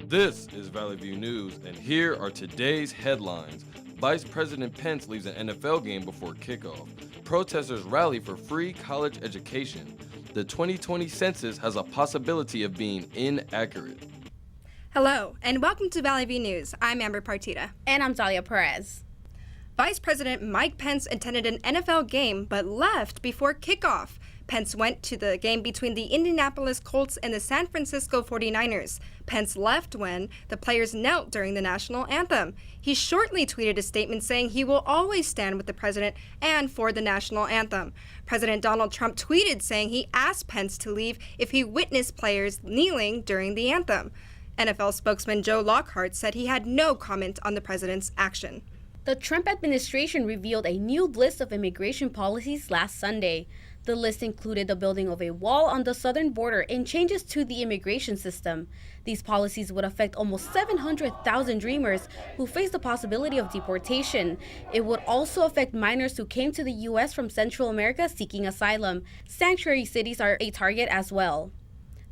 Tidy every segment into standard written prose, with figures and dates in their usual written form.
This is Valley View News, and here are today's headlines. Vice President Pence leaves an NFL game before kickoff. Protesters rally for free college education. The 2020 census has a possibility of being inaccurate. Hello, and welcome to Valley View News. I'm Amber Partita. And I'm Dahlia Perez. Vice President Mike Pence attended an NFL game but left before kickoff. Pence went to the game between the Indianapolis Colts and the San Francisco 49ers. Pence left when the players knelt during the national anthem. He shortly tweeted a statement saying he will always stand with the president and for the national anthem. President Donald Trump tweeted saying he asked Pence to leave if he witnessed players kneeling during the anthem. NFL spokesman Joe Lockhart said he had no comment on the president's action. The Trump administration revealed a new list of immigration policies last Sunday. The list included the building of a wall on the southern border and changes to the immigration system. These policies would affect almost 700,000 Dreamers who face the possibility of deportation. It would also affect minors who came to the U.S. from Central America seeking asylum. Sanctuary cities are a target as well.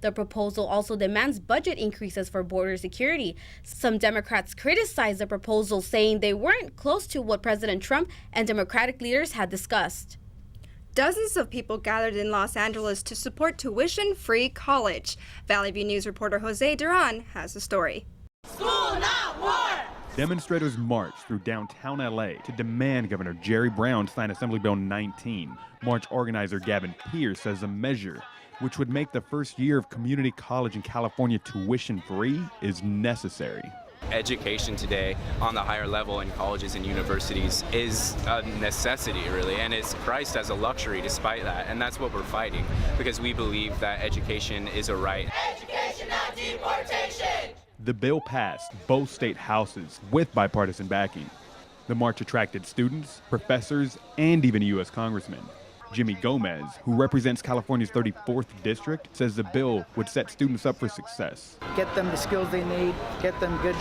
The proposal also demands budget increases for border security. Some Democrats criticized the proposal, saying they weren't close to what President Trump and Democratic leaders had discussed. Dozens of people gathered in Los Angeles to support tuition-free college. Valley View News reporter Jose Duran has the story. School, not war! Demonstrators marched through downtown LA to demand Governor Jerry Brown sign Assembly Bill 19. March organizer Gavin Pierce says the measure, which would make the first year of community college in California tuition-free, is necessary. Education today on the higher level in colleges and universities is a necessity, really, and it's priced as a luxury despite that, and that's what we're fighting, because we believe that education is a right. Education, not deportation! The bill passed both state houses with bipartisan backing. The march attracted students, professors, and even a U.S. congressman. Jimmy Gomez, who represents California's 34th district, says the bill would set students up for success. Get them the skills they need, get them good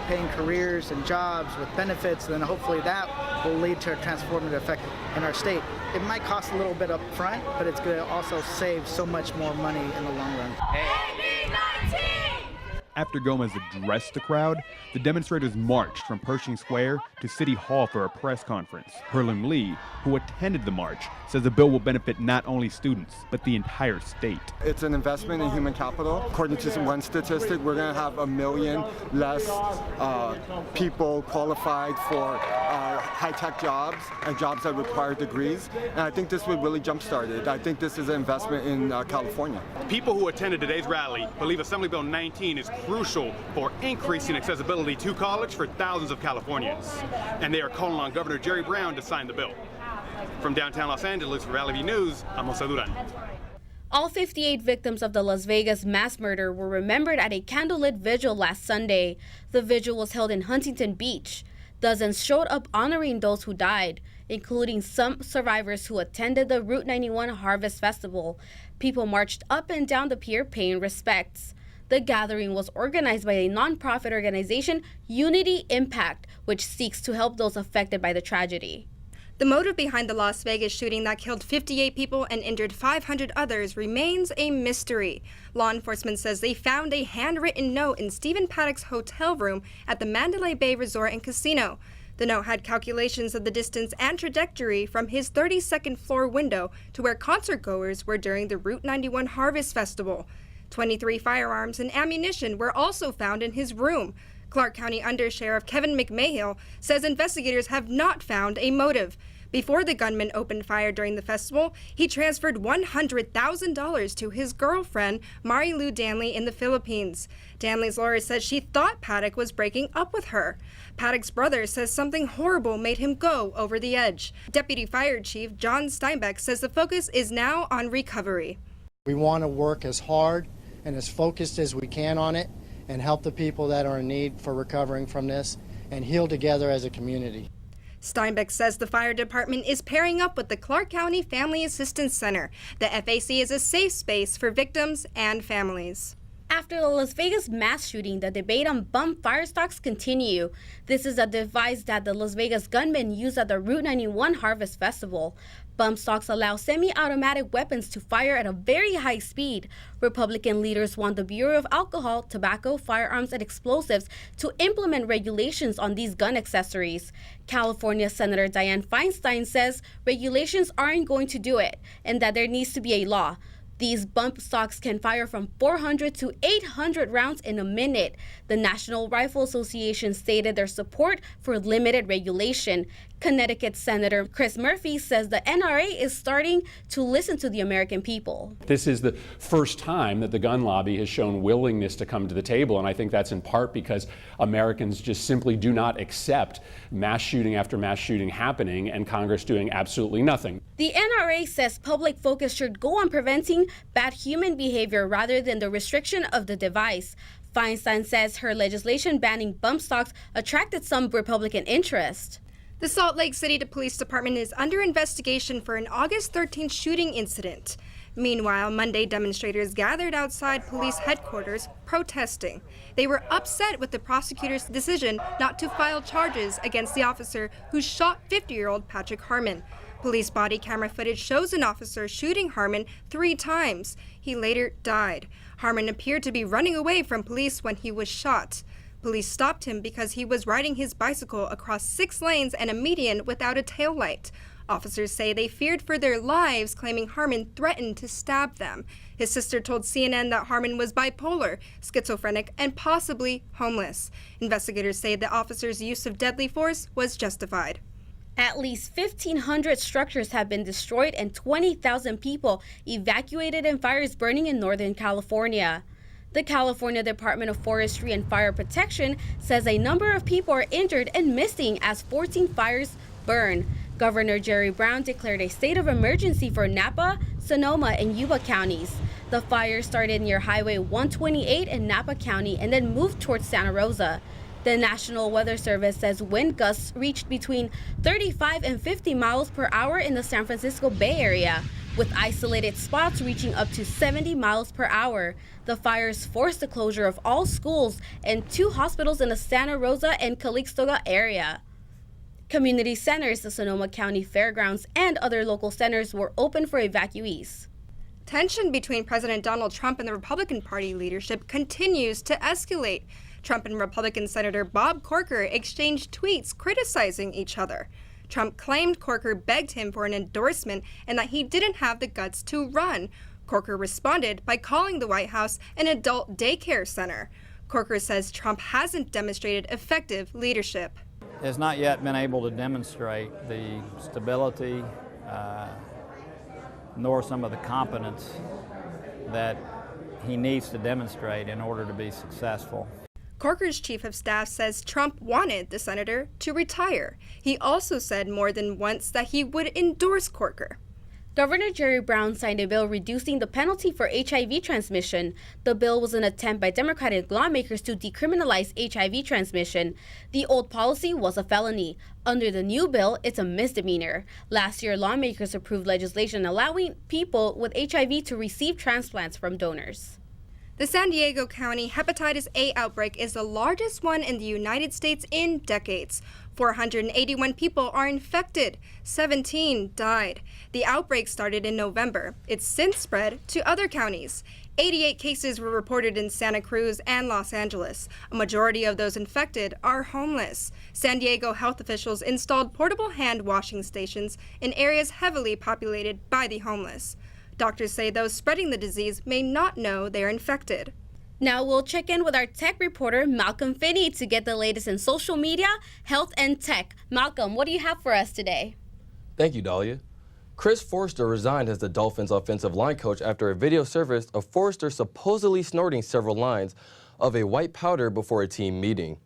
paying careers and jobs with benefits, and then hopefully that will lead to a transformative effect in our state. It might cost a little bit up front, but it's going to also save so much more money in the long run. After Gomez addressed the crowd, the demonstrators marched from Pershing Square to City Hall for a press conference. Herlin Lee, who attended the march, says the bill will benefit not only students, but the entire state. It's an investment in human capital. According to one statistic, we're going to have 1 million less people qualified for high-tech jobs and jobs that require degrees. And I think this would really jumpstart it. I think this is an investment in California. People who attended today's rally believe Assembly Bill 19 is crucial for increasing accessibility to college for thousands of Californians. And they are calling on Governor Jerry Brown to sign the bill. From downtown Los Angeles for Valley View News, I'm Jose Duran. All 58 victims of the Las Vegas mass murder were remembered at a candlelit vigil last Sunday. The vigil was held in Huntington Beach. Dozens showed up honoring those who died, including some survivors who attended the Route 91 Harvest Festival. People marched up and down the pier paying respects. The gathering was organized by a nonprofit organization, Unity Impact, which seeks to help those affected by the tragedy. The motive behind the Las Vegas shooting that killed 58 people and injured 500 others remains a mystery. Law enforcement says they found a handwritten note in Stephen Paddock's hotel room at the Mandalay Bay Resort and Casino. The note had calculations of the distance and trajectory from his 32nd floor window to where concertgoers were during the Route 91 Harvest Festival. 23 firearms and ammunition were also found in his room. Clark County Undersheriff Kevin McMahill says investigators have not found a motive. Before the gunman opened fire during the festival, he transferred $100,000 to his girlfriend, Mari Lou Danley, in the Philippines. Danley's lawyer says she thought Paddock was breaking up with her. Paddock's brother says something horrible made him go over the edge. Deputy Fire Chief John Steinbeck says the focus is now on recovery. We want to work as hard and as focused as we can on it and help the people that are in need for recovering from this and heal together as a community. Steinbeck says the fire department is pairing up with the Clark County Family Assistance Center. The FAC is a safe space for victims and families. After the Las Vegas mass shooting, the debate on bump fire stocks continue. This is a device that the Las Vegas gunman used at the Route 91 Harvest Festival. Bump stocks allow semi-automatic weapons to fire at a very high speed. Republican leaders want the Bureau of Alcohol, Tobacco, Firearms, and Explosives to implement regulations on these gun accessories. California Senator Dianne Feinstein says regulations aren't going to do it and that there needs to be a law. These bump stocks can fire from 400 to 800 rounds in a minute. The National Rifle Association stated their support for limited regulation. Connecticut Senator Chris Murphy says the NRA is starting to listen to the American people. This is the first time that the gun lobby has shown willingness to come to the table, and I think that's in part because Americans just simply do not accept mass shooting after mass shooting happening and Congress doing absolutely nothing. The NRA says public focus should go on preventing bad human behavior rather than the restriction of the device. Feinstein says her legislation banning bump stocks attracted some Republican interest. The Salt Lake City Police Department is under investigation for an August 13th shooting incident. Meanwhile, Monday demonstrators gathered outside police headquarters protesting. They were upset with the prosecutor's decision not to file charges against the officer who shot 50-year-old Patrick Harmon. Police body camera footage shows an officer shooting Harmon 3 times. He later died. Harmon appeared to be running away from police when he was shot. Police stopped him because he was riding his bicycle across 6 lanes and a median without a taillight. Officers say they feared for their lives, claiming Harmon threatened to stab them. His sister told CNN that Harmon was bipolar, schizophrenic, and possibly homeless. Investigators say the officer's use of deadly force was justified. At least 1,500 structures have been destroyed and 20,000 people evacuated in fires burning in Northern California. The California Department of Forestry and Fire Protection says a number of people are injured and missing as 14 fires burn. Governor Jerry Brown declared a state of emergency for Napa, Sonoma, and Yuba counties. The fire started near Highway 128 in Napa County and then moved towards Santa Rosa. The National Weather Service says wind gusts reached between 35 and 50 miles per hour in the San Francisco Bay Area, with isolated spots reaching up to 70 miles per hour. The fires forced the closure of all schools and 2 hospitals in the Santa Rosa and Calistoga area. Community centers, the Sonoma County Fairgrounds, and other local centers were open for evacuees. Tension between President Donald Trump and the Republican Party leadership continues to escalate. Trump and Republican Senator Bob Corker exchanged tweets criticizing each other. Trump claimed Corker begged him for an endorsement and that he didn't have the guts to run. Corker responded by calling the White House an adult daycare center. Corker says Trump hasn't demonstrated effective leadership. Has not yet been able to demonstrate the stability nor some of the competence that he needs to demonstrate in order to be successful. Corker's chief of staff says Trump wanted the senator to retire. He also said more than once that he would endorse Corker. Governor Jerry Brown signed a bill reducing the penalty for HIV transmission. The bill was an attempt by Democratic lawmakers to decriminalize HIV transmission. The old policy was a felony. Under the new bill, it's a misdemeanor. Last year, lawmakers approved legislation allowing people with HIV to receive transplants from donors. The San Diego County Hepatitis A outbreak is the largest one in the United States in decades. 481 people are infected. 17 died. The outbreak started in November. It's since spread to other counties. 88 cases were reported in Santa Cruz and Los Angeles. A majority of those infected are homeless. San Diego health officials installed portable hand washing stations in areas heavily populated by the homeless. Doctors say those spreading the disease may not know they're infected. Now we'll check in with our tech reporter, Malcolm Finney, to get the latest in social media, health, and tech. Malcolm, what do you have for us today? Thank you, Dahlia. Chris Forster resigned as the Dolphins' offensive line coach after a video surfaced of Forster supposedly snorting several lines of a white powder before a team meeting.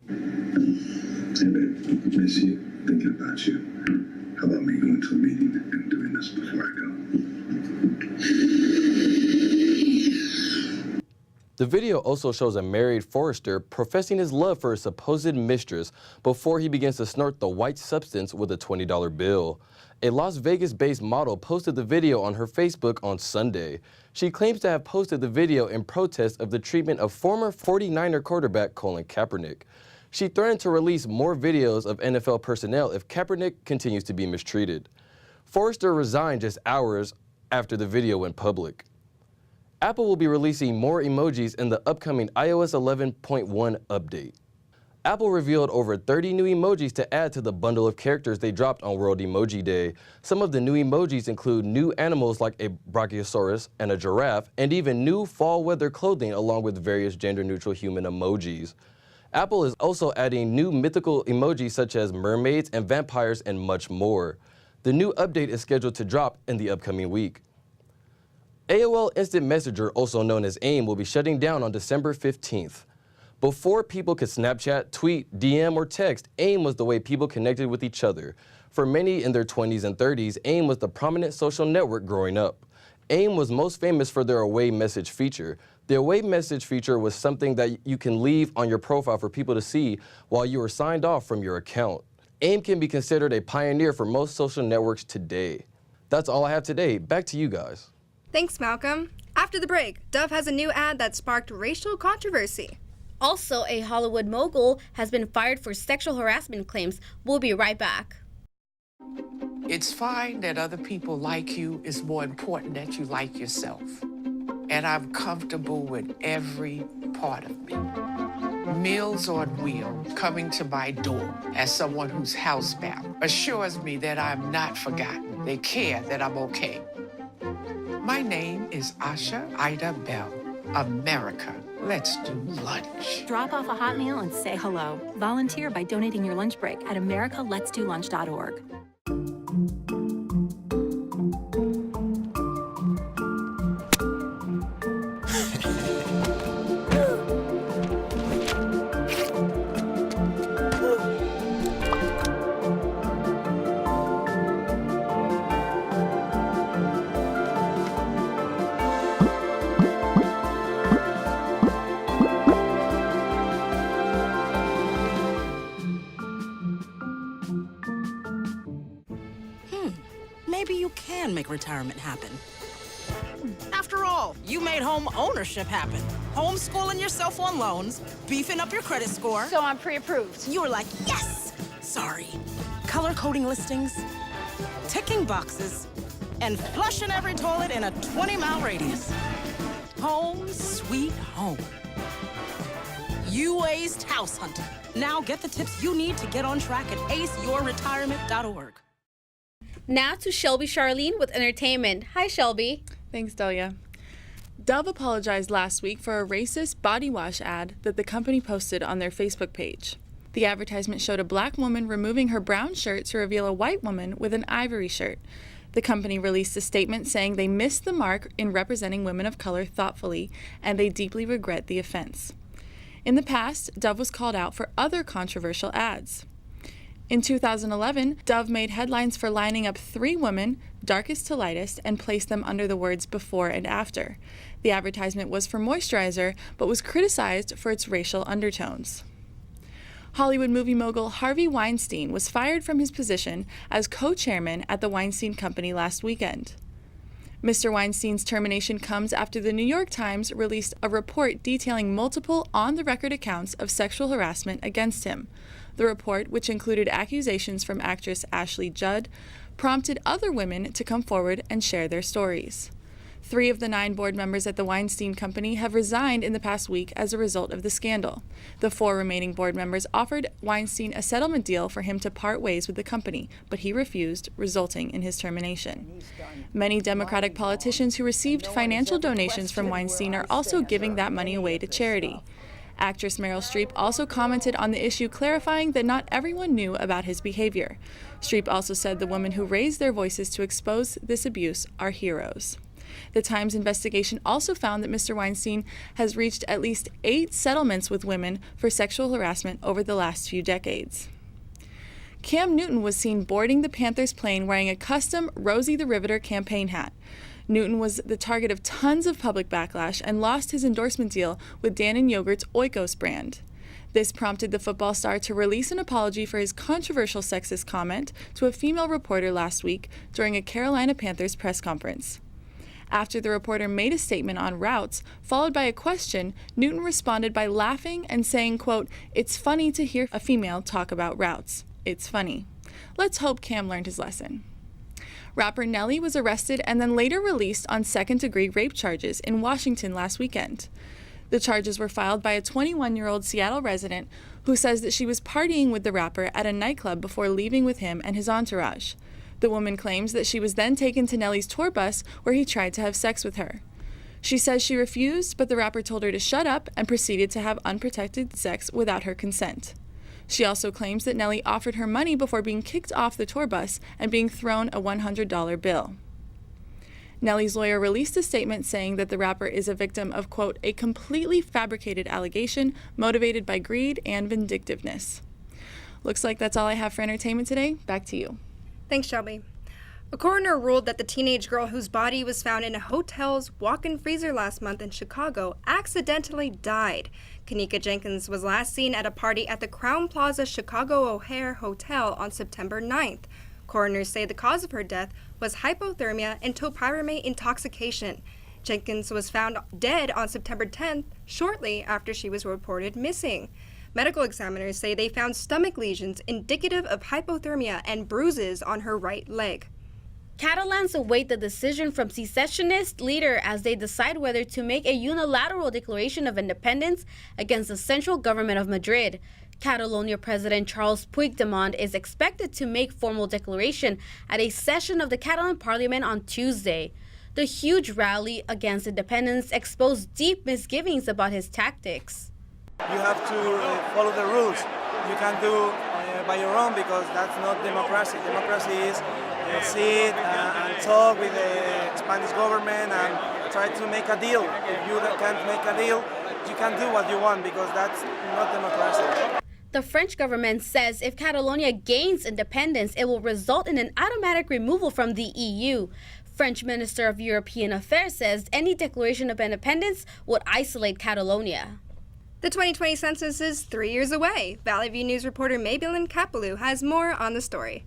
Hey babe, miss you, thinking about you. How about me going to a meeting and doing this before I go? The video also shows a married Forrester professing his love for his supposed mistress before he begins to snort the white substance with a $20 bill. A Las Vegas-based model posted the video on her Facebook on Sunday. She claims to have posted the video in protest of the treatment of former 49er quarterback Colin Kaepernick. She threatened to release more videos of NFL personnel if Kaepernick continues to be mistreated. Forrester resigned just hours after the video went public. Apple will be releasing more emojis in the upcoming iOS 11.1 update. Apple revealed over 30 new emojis to add to the bundle of characters they dropped on World Emoji Day. Some of the new emojis include new animals like a brachiosaurus and a giraffe, and even new fall weather clothing along with various gender-neutral human emojis. Apple is also adding new mythical emojis such as mermaids and vampires and much more. The new update is scheduled to drop in the upcoming week. AOL Instant Messenger, also known as AIM, will be shutting down on December 15th. Before people could Snapchat, tweet, DM, or text, AIM was the way people connected with each other. For many in their 20s and 30s, AIM was the prominent social network growing up. AIM was most famous for their away message feature. The away message feature was something that you can leave on your profile for people to see while you are signed off from your account. AIM can be considered a pioneer for most social networks today. That's all I have today. Back to you guys. Thanks, Malcolm. After the break, Dove has a new ad that sparked racial controversy. Also, a Hollywood mogul has been fired for sexual harassment claims. We'll be right back. It's fine that other people like you. It's more important that you like yourself. And I'm comfortable with every part of me. Meals on Wheels coming to my door as someone who's housebound assures me that I'm not forgotten. They care that I'm okay. My name is Asha Ida Bell. America, let's do lunch. Drop off a hot meal and say hello. Volunteer by donating your lunch break at americaletsdolunch.org. Maybe you can make retirement happen. After all, you made home ownership happen. Homeschooling yourself on loans, beefing up your credit score. So I'm pre-approved. You were like, yes! Sorry. Color coding listings, ticking boxes, and flushing every toilet in a 20-mile radius. Home sweet home. You aced house hunting. Now get the tips you need to get on track at aceyourretirement.org. Now to Shelby Charlene with entertainment. Hi, Shelby. Thanks, Delia. Dove apologized last week for a racist body wash ad that the company posted on their Facebook page. The advertisement showed a black woman removing her brown shirt to reveal a white woman with an ivory shirt. The company released a statement saying they missed the mark in representing women of color thoughtfully, and they deeply regret the offense. In the past, Dove was called out for other controversial ads. In 2011, Dove made headlines for lining up 3 women, darkest to lightest, and placed them under the words before and after. The advertisement was for moisturizer, but was criticized for its racial undertones. Hollywood movie mogul Harvey Weinstein was fired from his position as co-chairman at the Weinstein Company last weekend. Mr. Weinstein's termination comes after the New York Times released a report detailing multiple on-the-record accounts of sexual harassment against him. The report, which included accusations from actress Ashley Judd, prompted other women to come forward and share their stories. 3 of the 9 board members at the Weinstein Company have resigned in the past week as a result of the scandal. The 4 remaining board members offered Weinstein a settlement deal for him to part ways with the company, but he refused, resulting in his termination. Many Democratic politicians who received financial donations from Weinstein are also giving that money away to charity. Actress Meryl Streep also commented on the issue, clarifying that not everyone knew about his behavior. Streep also said the women who raised their voices to expose this abuse are heroes. The Times investigation also found that Mr. Weinstein has reached at least 8 settlements with women for sexual harassment over the last few decades. Cam Newton was seen boarding the Panthers plane wearing a custom Rosie the Riveter campaign hat. Newton was the target of tons of public backlash and lost his endorsement deal with Dannon Yogurt's Oikos brand. This prompted the football star to release an apology for his controversial sexist comment to a female reporter last week during a Carolina Panthers press conference. After the reporter made a statement on routes, followed by a question, Newton responded by laughing and saying, quote, "It's funny to hear a female talk about routes. It's funny." Let's hope Cam learned his lesson. Rapper Nelly was arrested and then later released on second-degree rape charges in Washington last weekend. The charges were filed by a 21-year-old Seattle resident who says that she was partying with the rapper at a nightclub before leaving with him and his entourage. The woman claims that she was then taken to Nelly's tour bus where he tried to have sex with her. She says she refused, but the rapper told her to shut up and proceeded to have unprotected sex without her consent. She also claims that Nelly offered her money before being kicked off the tour bus and being thrown a $100 bill. Nelly's lawyer released a statement saying that the rapper is a victim of, quote, a completely fabricated allegation motivated by greed and vindictiveness. Looks like that's all I have for entertainment today. Back to you. Thanks, Shelby. A coroner ruled that the teenage girl whose body was found in a hotel's walk-in freezer last month in Chicago accidentally died. Kanika Jenkins was last seen at a party at the Crowne Plaza Chicago O'Hare Hotel on September 9th. Coroners say the cause of her death was hypothermia and topiramate intoxication. Jenkins was found dead on September 10th, shortly after she was reported missing. Medical examiners say they found stomach lesions indicative of hypothermia and bruises on her right leg. Catalans await the decision from secessionist leader as they decide whether to make a unilateral declaration of independence against the central government of Madrid. Catalonia President Charles Puigdemont is expected to make formal declaration at a session of the Catalan parliament on Tuesday. The huge rally against independence exposed deep misgivings about his tactics. You have to follow the rules. You can't do by your own because that's not democracy. Democracy is sit and talk with the Spanish government and try to make a deal. If you can't make a deal, you can't do what you want because that's not democracy. The French government says if Catalonia gains independence, it will result in an automatic removal from the EU. French Minister of European Affairs says any declaration of independence would isolate Catalonia. The 2020 census is 3 years away. Valley View News reporter Maybelline Kapalou has more on the story.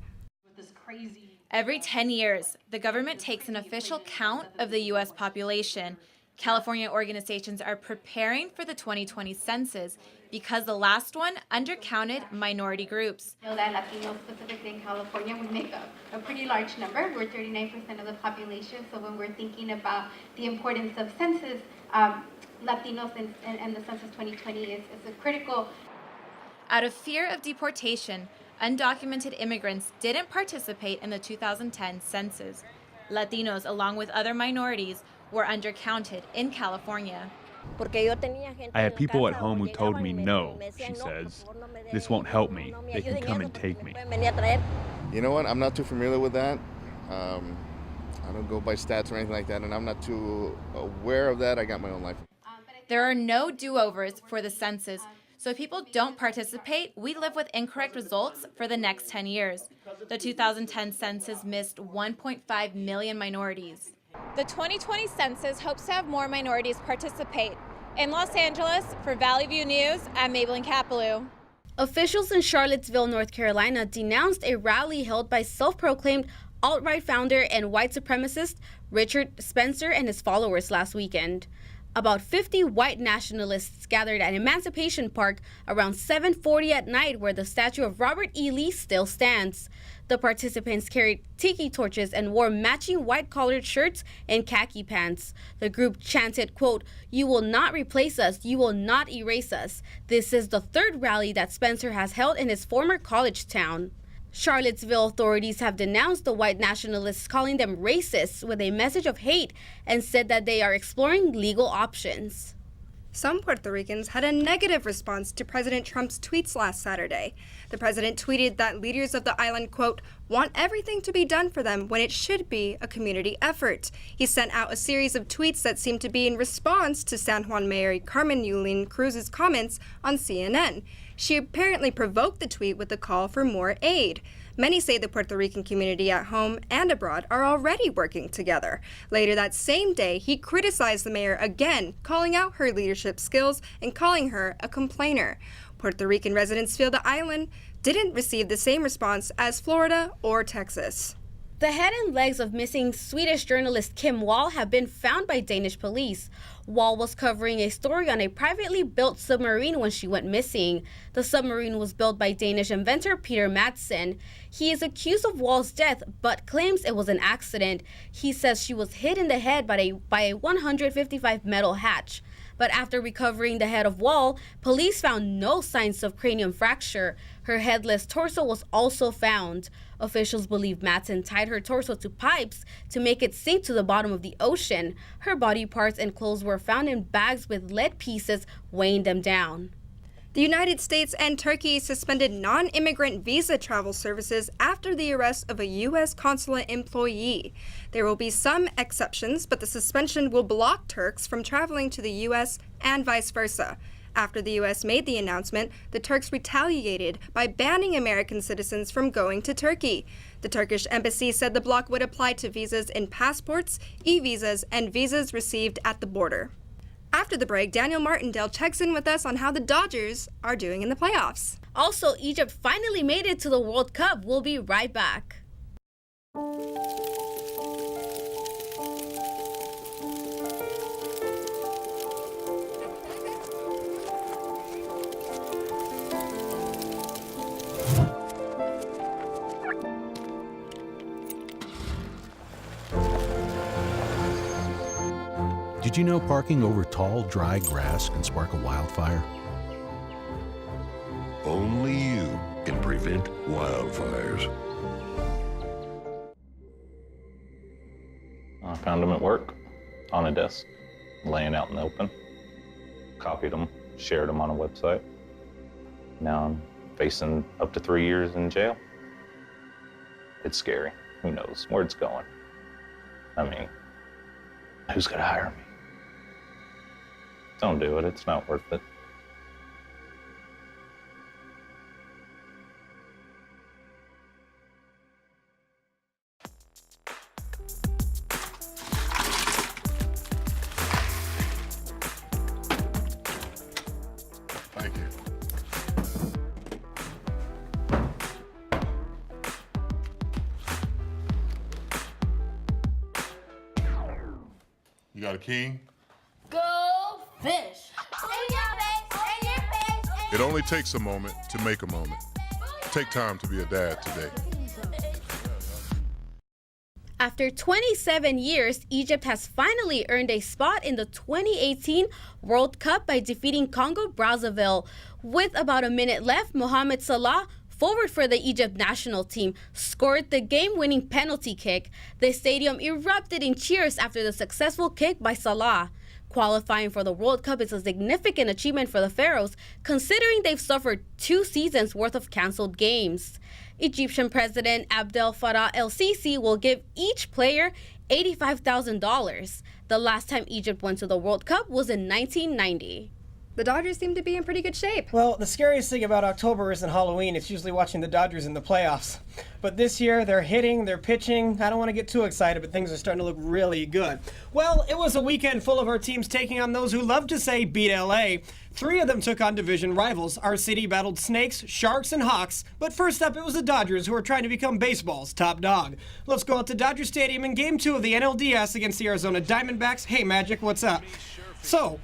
Every 10 years, the government takes an official count of the U.S. population. California organizations are preparing for the 2020 census because the last one undercounted minority groups. I know that Latinos specifically in California would make a pretty large number. We're 39% of the population, so when we're thinking about the importance of census, Latinos and the Census 2020 is a critical. Out of fear of deportation, undocumented immigrants didn't participate in the 2010 census. Latinos, along with other minorities, were undercounted in California. I had people at home who told me no, she says. This won't help me. They can come and take me. You know what? I'm not too familiar with that. I don't go by stats or anything like that, and I'm not too aware of that. I got my own life. There are no do-overs for the census. So if people don't participate, we live with incorrect results for the next 10 years. The 2010 census missed 1.5 million minorities. The 2020 census hopes to have more minorities participate. In Los Angeles, for Valley View News, I'm Maybelline Kapalou. Officials in Charlottesville, North Carolina denounced a rally held by self-proclaimed alt-right founder and white supremacist Richard Spencer and his followers last weekend. About 50 white nationalists gathered at Emancipation Park around 7:40 at night where the statue of Robert E. Lee still stands. The participants carried tiki torches and wore matching white-collared shirts and khaki pants. The group chanted, quote, "You will not replace us. You will not erase us." This is the third rally that Spencer has held in his former college town. Charlottesville authorities have denounced the white nationalists, calling them racists with a message of hate, and said that they are exploring legal options. Some Puerto Ricans had a negative response to President Trump's tweets last Saturday. The president tweeted that leaders of the island, quote, want everything to be done for them when it should be a community effort. He sent out a series of tweets that seemed to be in response to San Juan Mayor Carmen Yulín Cruz's comments on CNN. She apparently provoked the tweet with a call for more aid. Many say the Puerto Rican community at home and abroad are already working together. Later that same day, he criticized the mayor again, calling out her leadership skills and calling her a complainer. Puerto Rican residents feel the island didn't receive the same response as Florida or Texas. The head and legs of missing Swedish journalist Kim Wahl have been found by Danish police. Wahl was covering a story on a privately built submarine when she went missing. The submarine was built by Danish inventor Peter Madsen. He is accused of Wahl's death, but claims it was an accident. He says she was hit in the head by a 155 metal hatch. But after recovering the head of Wahl, police found no signs of cranium fracture. Her headless torso was also found. Officials believe Madsen tied her torso to pipes to make it sink to the bottom of the ocean. Her body parts and clothes were found in bags with lead pieces weighing them down. The United States and Turkey suspended non-immigrant visa travel services after the arrest of a U.S. consulate employee. There will be some exceptions, but the suspension will block Turks from traveling to the U.S. and vice versa. After the U.S. made the announcement, the Turks retaliated by banning American citizens from going to Turkey. The Turkish embassy said the block would apply to visas in passports, e-visas, and visas received at the border. After the break, Daniel Martindale checks in with us on how the Dodgers are doing in the playoffs. Also, Egypt finally made it to the World Cup. We'll be right back. Did you know parking over tall, dry grass can spark a wildfire? Only you can prevent wildfires. I found them at work, on a desk, laying out in the open. Copied them, shared them on a website. Now I'm facing up to 3 years in jail. It's scary. Who knows where it's going? I mean, who's gonna hire me? Don't do it. It's not worth it. Thank you. You got a king? Go fish. It only takes a moment to make a moment. Take time to be a dad today. After 27 years, Egypt has finally earned a spot in the 2018 World Cup by defeating Congo-Brazzaville. With about a minute left, Mohamed Salah, forward for the Egypt national team, scored the game-winning penalty kick. The stadium erupted in cheers after the successful kick by Salah. Qualifying for the World Cup is a significant achievement for the Pharaohs, considering they've suffered 2 seasons worth of canceled games. Egyptian President Abdel Fattah el-Sisi will give each player $85,000. The last time Egypt went to the World Cup was in 1990. The Dodgers seem to be in pretty good shape. Well, the scariest thing about October isn't Halloween. It's usually watching the Dodgers in the playoffs. But this year, they're hitting, they're pitching. I don't want to get too excited, but things are starting to look really good. Well, it was a weekend full of our teams taking on those who love to say beat LA. 3 of them took on division rivals. Our city battled Snakes, Sharks, and Hawks. But first up, it was the Dodgers, who are trying to become baseball's top dog. Let's go out to Dodger Stadium in Game 2 of the NLDS against the Arizona Diamondbacks. Hey, Magic, what's up? So,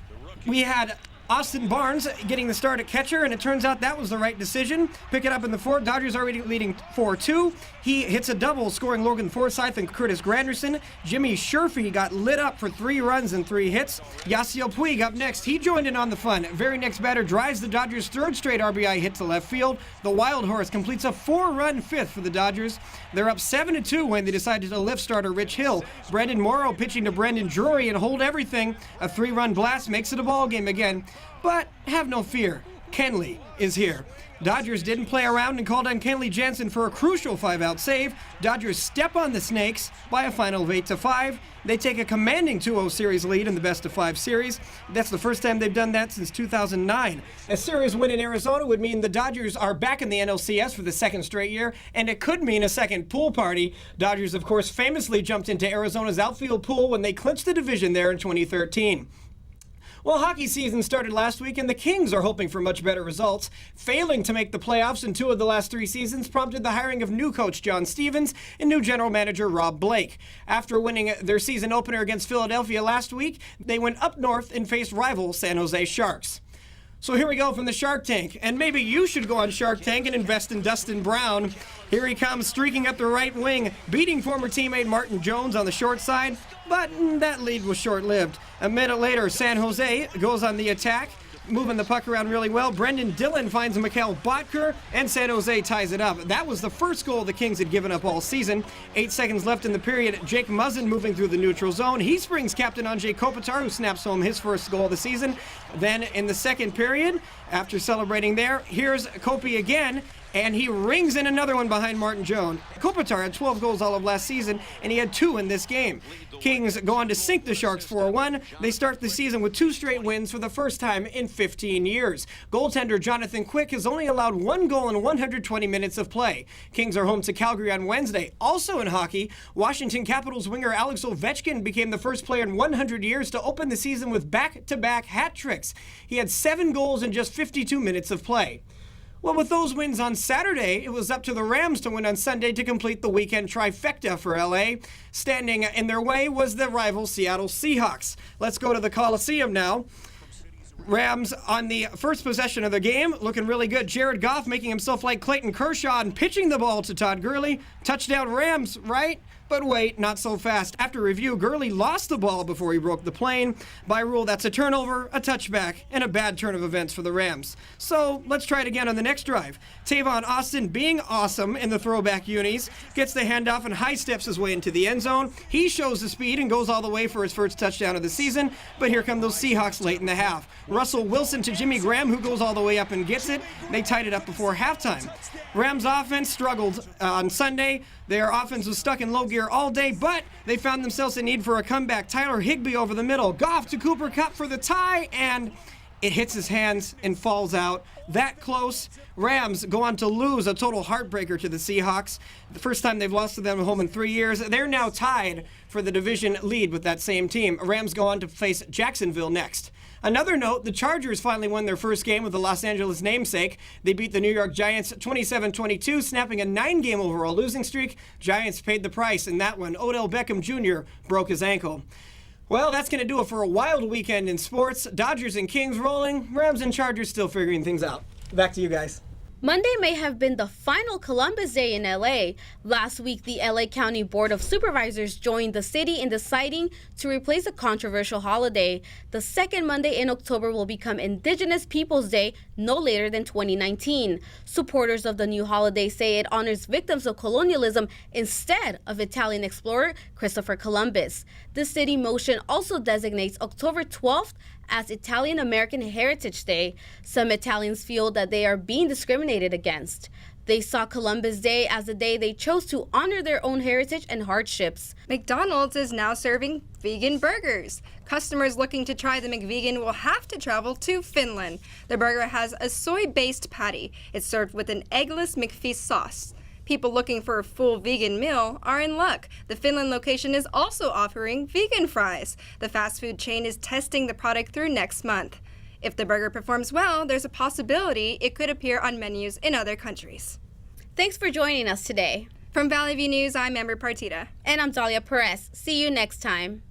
we had Austin Barnes getting the start at catcher, and it turns out that was the right decision. Pick it up in the 4th. Dodgers already leading 4-2. He hits a double, scoring Logan Forsythe and Curtis Granderson. Jimmy Sherfy got lit up for 3 runs and 3 hits. Yasiel Puig up next. He joined in on the fun. Very next batter drives the Dodgers' 3rd straight RBI hit to left field. The Wild Horse completes a 4-run 5th for the Dodgers. They're up 7-2 when they decided to lift starter Rich Hill. Brendan Morrow pitching to Brendan Drury and hold everything. A 3-run blast makes it a ball game again. But have no fear, Kenley is here. Dodgers didn't play around and called on Kenley Jansen for a crucial 5-out save. Dodgers step on the Snakes by a final of 8-5. They take a commanding 2-0 series lead in the best-of-5 series. That's the first time they've done that since 2009. A series win in Arizona would mean the Dodgers are back in the NLCS for the 2nd straight year, and it could mean a second pool party. Dodgers, of course, famously jumped into Arizona's outfield pool when they clinched the division there in 2013. Well, hockey season started last week, and the Kings are hoping for much better results. Failing to make the playoffs in 2 of the last 3 seasons prompted the hiring of new coach John Stevens and new general manager Rob Blake. After winning their season opener against Philadelphia last week, they went up north and faced rival San Jose Sharks. So here we go from the Shark Tank, and maybe you should go on Shark Tank and invest in Dustin Brown. Here he comes, streaking up the right wing, beating former teammate Martin Jones on the short side, but that lead was short-lived. A minute later, San Jose goes on the attack, moving the puck around really well. Brendan Dillon finds Mikhail Botker, and San Jose ties it up. That was the first goal the Kings had given up all season. 8 seconds left in the period. Jake Muzzin moving through the neutral zone. He springs captain Andrzej Kopitar, who snaps home his first goal of the season. Then in the second period, after celebrating there, here's Kopi again, and he rings in another one behind Martin Jones. Kopitar had 12 goals all of last season, and he had 2 in this game. Kings go on to sink the Sharks 4-1. They start the season with 2 straight wins for the first time in 15 years. Goaltender Jonathan Quick has only allowed 1 goal in 120 minutes of play. Kings are home to Calgary on Wednesday. Also in hockey, Washington Capitals winger Alex Ovechkin became the first player in 100 years to open the season with back-to-back hat tricks. He had 7 goals in just 52 minutes of play. Well, with those wins on Saturday, it was up to the Rams to win on Sunday to complete the weekend trifecta for LA. Standing in their way was the rival Seattle Seahawks. Let's go to the Coliseum now. Rams on the first possession of the game, looking really good. Jared Goff making himself like Clayton Kershaw and pitching the ball to Todd Gurley. Touchdown Rams, right? But wait, not so fast. After review, Gurley lost the ball before he broke the plane. By rule, that's a turnover, a touchback, and a bad turn of events for the Rams. So let's try it again on the next drive. Tavon Austin, being awesome in the throwback unis, gets the handoff and high steps his way into the end zone. He shows the speed and goes all the way for his first touchdown of the season, but here come those Seahawks late in the half. Russell Wilson to Jimmy Graham, who goes all the way up and gets it. They tied it up before halftime. Rams offense struggled on Sunday. Their offense was stuck in low gear all day, but they found themselves in need for a comeback. Tyler Higbee over the middle. Goff to Cooper Kupp for the tie, and it hits his hands and falls out. That close. Rams go on to lose, a total heartbreaker to the Seahawks. The first time they've lost to them at home in 3 years. They're now tied for the division lead with that same team. Rams go on to face Jacksonville next. Another note, the Chargers finally won their first game with the Los Angeles namesake. They beat the New York Giants 27-22, snapping a 9-game overall losing streak. Giants paid the price in that one. Odell Beckham Jr. broke his ankle. Well, that's going to do it for a wild weekend in sports. Dodgers and Kings rolling, Rams and Chargers still figuring things out. Back to you guys. Monday may have been the final Columbus Day in LA. Last week, the LA County Board of Supervisors joined the city in deciding to replace a controversial holiday. The second Monday in October will become Indigenous Peoples Day no later than 2019. Supporters of the new holiday say it honors victims of colonialism instead of Italian explorer Christopher Columbus. The city motion also designates October 12th as Italian American Heritage Day. Some Italians feel that they are being discriminated against. They saw Columbus Day as a day they chose to honor their own heritage and hardships. McDonald's is now serving vegan burgers. Customers looking to try the McVegan will have to travel to Finland. The burger has a soy-based patty. It's served with an eggless McFeast sauce. People looking for a full vegan meal are in luck. The Finland location is also offering vegan fries. The fast food chain is testing the product through next month. If the burger performs well, there's a possibility it could appear on menus in other countries. Thanks for joining us today. From Valley View News, I'm Amber Partita. And I'm Dalia Perez. See you next time.